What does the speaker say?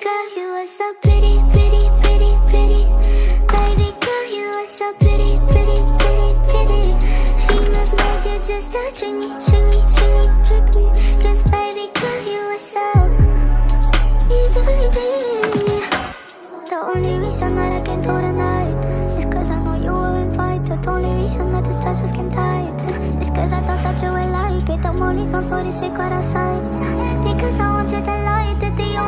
girl, you are so pretty, pretty, pretty, pretty. Baby girl, you are so pretty, pretty, pretty, pretty. Females made you just to trick me, trick me, trick me, trick me. 'Cause baby girl, you are so easily pretty. The only reason that I came to the night is 'cause I know you were invited. The only reason that this dress came tight is 'cause I thought that you would like it. I'm only gone for the secret outside, because I want you to like it. The only